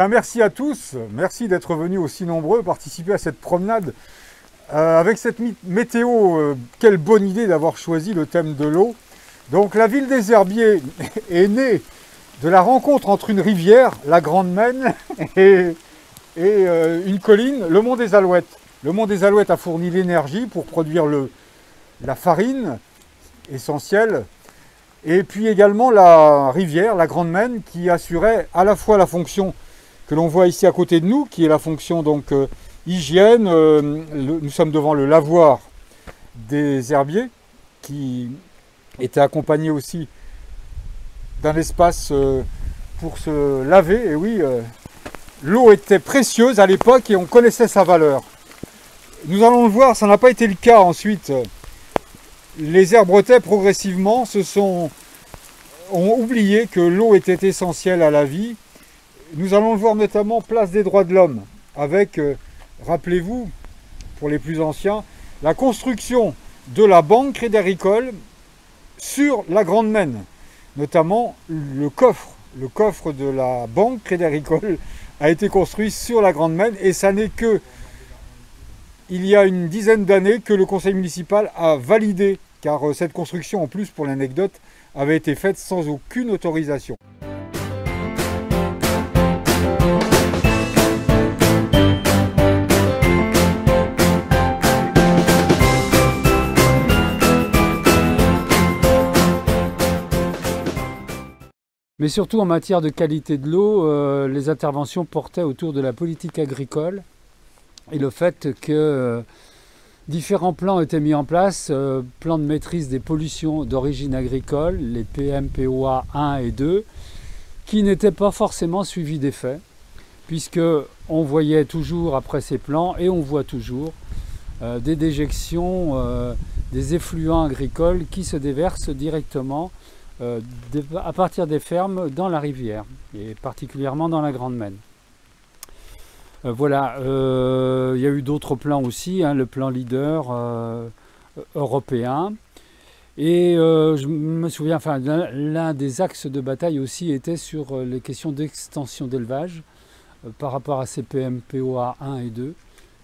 Merci à tous, merci d'être venus aussi nombreux participer à cette promenade. Avec cette météo, quelle bonne idée d'avoir choisi le thème de l'eau. Donc la ville des Herbiers est née de la rencontre entre une rivière, la Grande Maine, et une colline, le Mont des Alouettes. Le Mont des Alouettes a fourni l'énergie pour produire la farine essentielle, et puis également la rivière, la Grande Maine, qui assurait à la fois la fonction que l'on voit ici à côté de nous, qui est la fonction donc hygiène. Nous sommes devant le lavoir des herbiers, qui était accompagné aussi d'un espace pour se laver. Et oui, l'eau était précieuse à l'époque et on connaissait sa valeur. Nous allons le voir, ça n'a pas été le cas ensuite. Les Herbretais, progressivement, ont oublié que l'eau était essentielle à la vie. Nous allons le voir notamment place des droits de l'homme, avec, rappelez-vous, pour les plus anciens, la construction de la banque Crédit Agricole sur la Grande Maine. Notamment le coffre de la banque Crédit Agricole a été construit sur la Grande Maine, et ça n'est que il y a une dizaine d'années que le conseil municipal a validé, car cette construction, en plus pour l'anecdote, avait été faite sans aucune autorisation. Mais surtout en matière de qualité de l'eau, les interventions portaient autour de la politique agricole et le fait que différents plans étaient mis en place, plans de maîtrise des pollutions d'origine agricole, les PMPOA 1 et 2, qui n'étaient pas forcément suivis d'effet, puisque on voyait toujours après ces plans, et on voit toujours, des déjections, des effluents agricoles qui se déversent directement à partir des fermes dans la rivière, et particulièrement dans la Grande Maine. Voilà, il y a eu d'autres plans aussi, le plan leader européen. Et je me souviens, enfin, l'un des axes de bataille aussi était sur les questions d'extension d'élevage par rapport à ces PMPOA 1 et 2,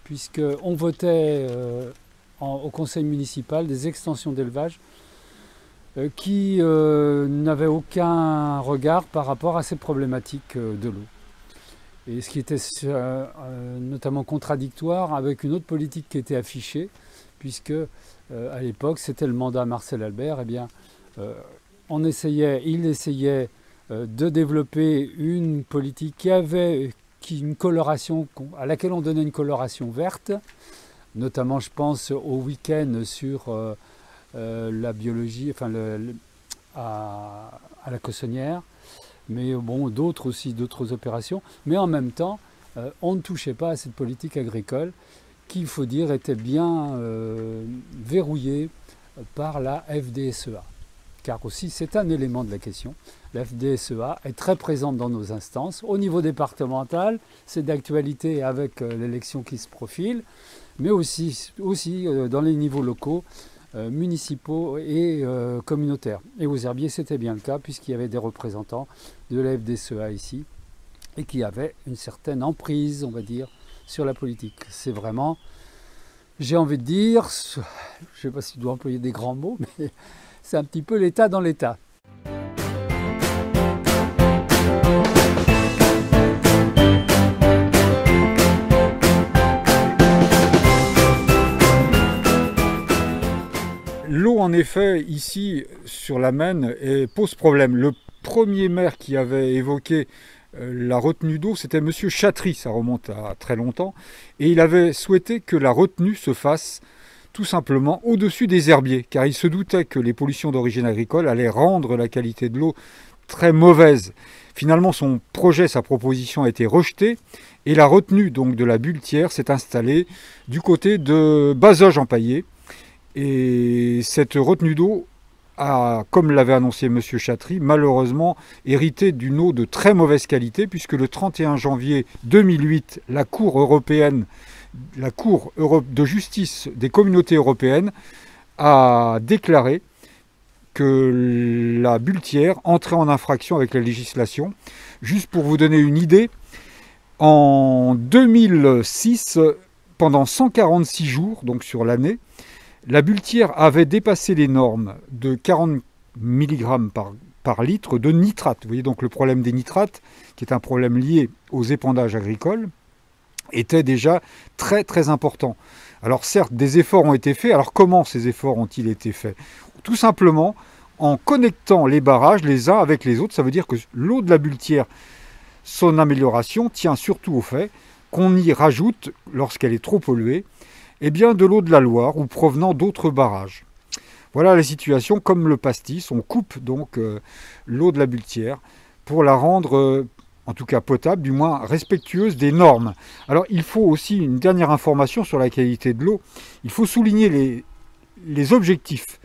puisqu'on votait au conseil municipal des extensions d'élevage qui n'avaient aucun regard par rapport à ces problématiques de l'eau. Et ce qui était notamment contradictoire avec une autre politique qui était affichée, puisque à l'époque, c'était le mandat Marcel Albert, eh bien, il essayait de développer une politique qui avait une coloration, à laquelle on donnait une coloration verte, notamment je pense au week-end sur la biologie, enfin à la Cossonnière, mais bon, d'autres opérations. Mais en même temps, on ne touchait pas à cette politique agricole qui, il faut dire, était bien verrouillée par la FDSEA. Car aussi, c'est un élément de la question. La FDSEA est très présente dans nos instances. Au niveau départemental, c'est d'actualité avec l'élection qui se profile, mais aussi dans les niveaux locaux, municipaux et communautaires. Et aux Herbiers, c'était bien le cas, puisqu'il y avait des représentants de la FDSEA ici, et qui avaient une certaine emprise, on va dire, sur la politique. C'est vraiment, j'ai envie de dire, je ne sais pas si je dois employer des grands mots, mais c'est un petit peu l'État dans l'État. L'eau, en effet, ici, sur la Maine, pose problème. Le premier maire qui avait évoqué la retenue d'eau, c'était M. Chatry, ça remonte à très longtemps, et il avait souhaité que la retenue se fasse tout simplement au-dessus des herbiers, car il se doutait que les pollutions d'origine agricole allaient rendre la qualité de l'eau très mauvaise. Finalement, son projet, sa proposition a été rejetée, et la retenue donc de la Bultière s'est installée du côté de Bazoges-en-Paillé. Et cette retenue d'eau a, comme l'avait annoncé M. Chatry, malheureusement hérité d'une eau de très mauvaise qualité, puisque le 31 janvier 2008, la Cour de justice des communautés européennes a déclaré que la Bultière entrait en infraction avec la législation. Juste pour vous donner une idée, En 2006, pendant 146 jours, donc sur l'année, la Bultière avait dépassé les normes de 40 mg par litre de nitrate. Vous voyez donc le problème des nitrates, qui est un problème lié aux épandages agricoles, était déjà très très important. Alors certes, des efforts ont été faits. Alors comment ces efforts ont-ils été faits? Tout simplement en connectant les barrages les uns avec les autres. Ça veut dire que l'eau de la Bultière, son amélioration tient surtout au fait qu'on y rajoute, lorsqu'elle est trop polluée, eh bien de l'eau de la Loire ou provenant d'autres barrages. Voilà la situation. Comme le pastis, on coupe donc l'eau de la Bultière pour la rendre en tout cas potable, du moins respectueuse des normes. Alors il faut aussi une dernière information sur la qualité de l'eau. Il faut souligner les objectifs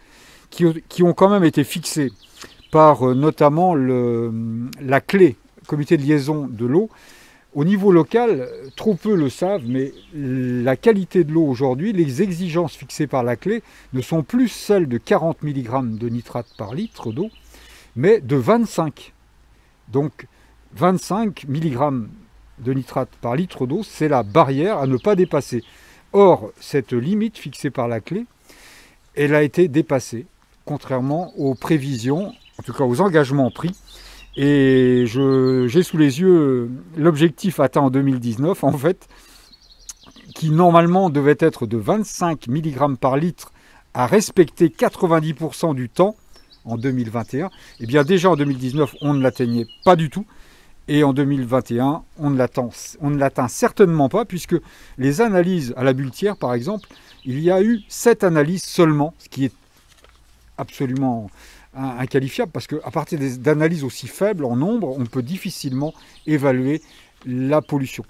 qui ont quand même été fixés par notamment la clé, comité de liaison de l'eau. Au niveau local, trop peu le savent, mais la qualité de l'eau aujourd'hui, les exigences fixées par la clé ne sont plus celles de 40 mg de nitrate par litre d'eau, mais de 25. Donc 25 mg de nitrate par litre d'eau, c'est la barrière à ne pas dépasser. Or, cette limite fixée par la clé, elle a été dépassée, contrairement aux prévisions, en tout cas aux engagements pris. Et j'ai sous les yeux l'objectif atteint en 2019, en fait, qui normalement devait être de 25 mg par litre à respecter 90% du temps en 2021. Et bien déjà en 2019, on ne l'atteignait pas du tout. Et en 2021, on ne l'atteint certainement pas, puisque les analyses à la Bultière, par exemple, il y a eu 7 analyses seulement, ce qui est absolument inqualifiable, parce qu'à partir d'analyses aussi faibles en nombre, on peut difficilement évaluer la pollution.